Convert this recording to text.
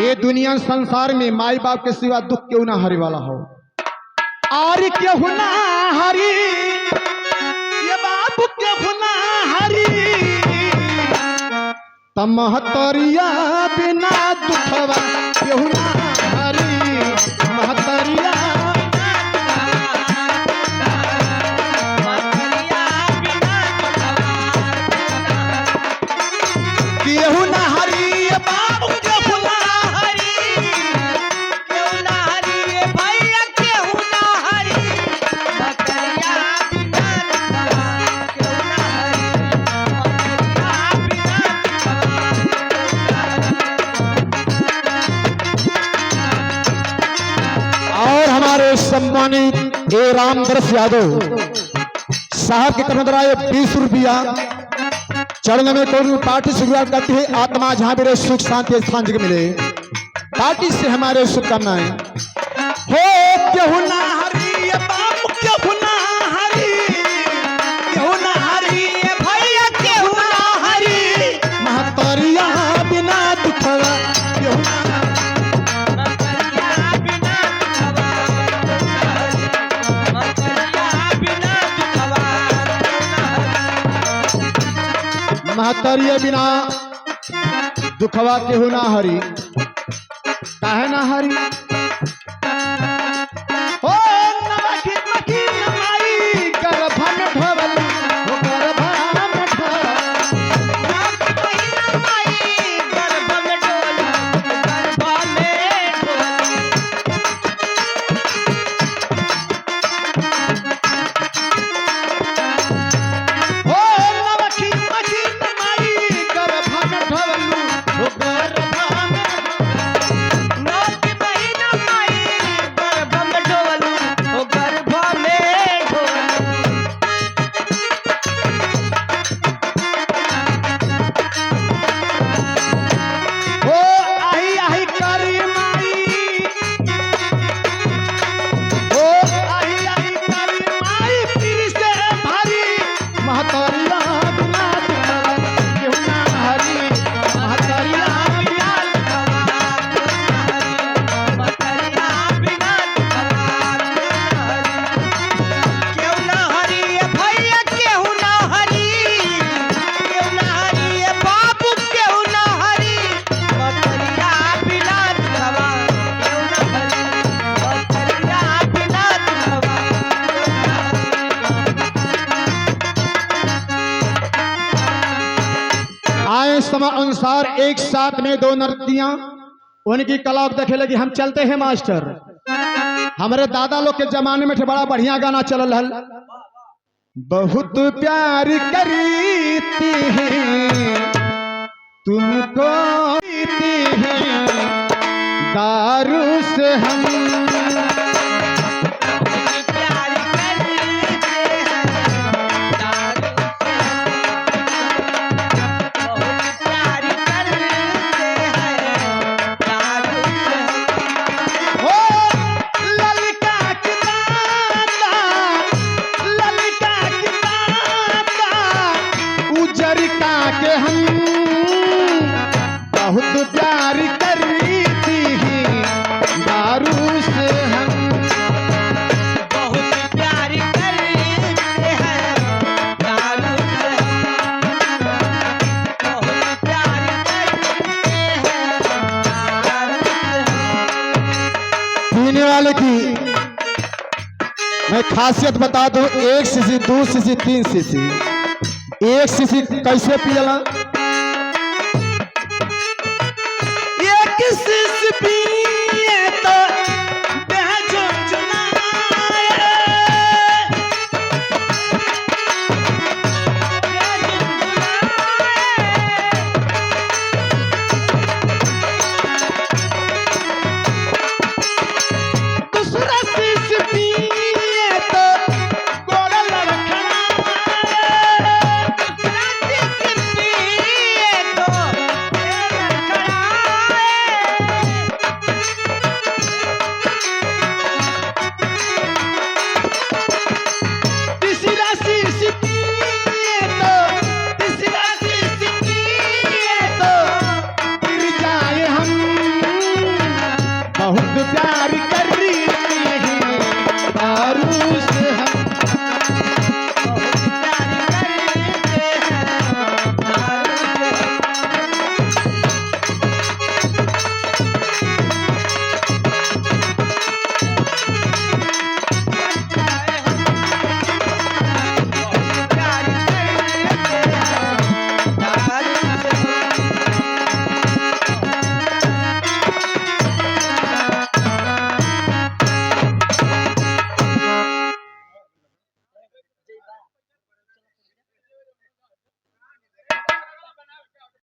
ये दुनिया संसार में माई बाप के सिवा दुख क्यों ना हरे वाला हो। और क्यों ना हरी ये बाप क्यों ना हरी महतरिया बिना दुखवा क्यों ना हरी महतरिया क्यों ना हरी ये बाप क्यों ना हरी क्यों ना हरी ये भैया क्यों ना हरी मकरिया बिना दुखवा क्यों ना हरी मकरिया बिना और हमारे सम्मानित ए रामदर्श यादव साहब के कर्मदराए 20 रुपया चरण में कोई पार्टी शुरुआत करती है। आत्मा जहां मेरे सुख शांति स्थान जगह मिले पार्टी से हमारे शुभकामनाएं हो। क्यों ना हरी ये बाप क्यों ना हरी क्यों ना हरी ये भैया क्यों ना हरी महतरिया बिना दुखवा क्यों ना मकरिया बिना दुखवा मकरिया बिना दुखवा महतरिया बिना दुखवा केहू ना हरी काहे ना हरी ओ नमकी मकी नमाई गर्भ में ढोवल ओ गर्भ में ढोवल महीना माई गर्भ में डोली गर्भ में डोली ओ नमकी मकी नमाई गर्भ में ढोवल ओ गर्भ में नौक महीना माई गर्भ में डोली ओ गर्भ में डोली ओ आही आही करी माई ओ आही आही करी माई पीर से भारी महतरिया बिना दुखवा क्यों ना हरी महतरिया बिना दुखवा मकरिया बिना दुखवा क्यों ना हरी ये भैया क्यों ना हरी क्यों ना हरी ये बाबू क्यों ना हरी मकरिया बिना दुखवा क्यों ना हरी मकरिया बिना दुखवा आए समय अनुसार एक साथ में दो नर्तियां उनकी कला देखे लगी। हम चलते हैं मास्टर। हमारे दादा लोग के जमाने में बड़ा बढ़िया गाना चलल हल। बहुत प्यार करती हैं तुमको पीती हैं दारू से हम प्यार करते हैं दारू से बहुत प्यार करते हैं दारू से हो ललिका की दाता ललिका की दाता उजर का के हम बहुत प्यार करती हैं दारू से हम बहुत प्यार करते हैं दारू से बहुत प्यार करते हैं दारू से पीने वाले की मैं खासियत बता दूं। 1 सीसी 2 सीसी 3 सीसी। 1 सीसी कैसे पियला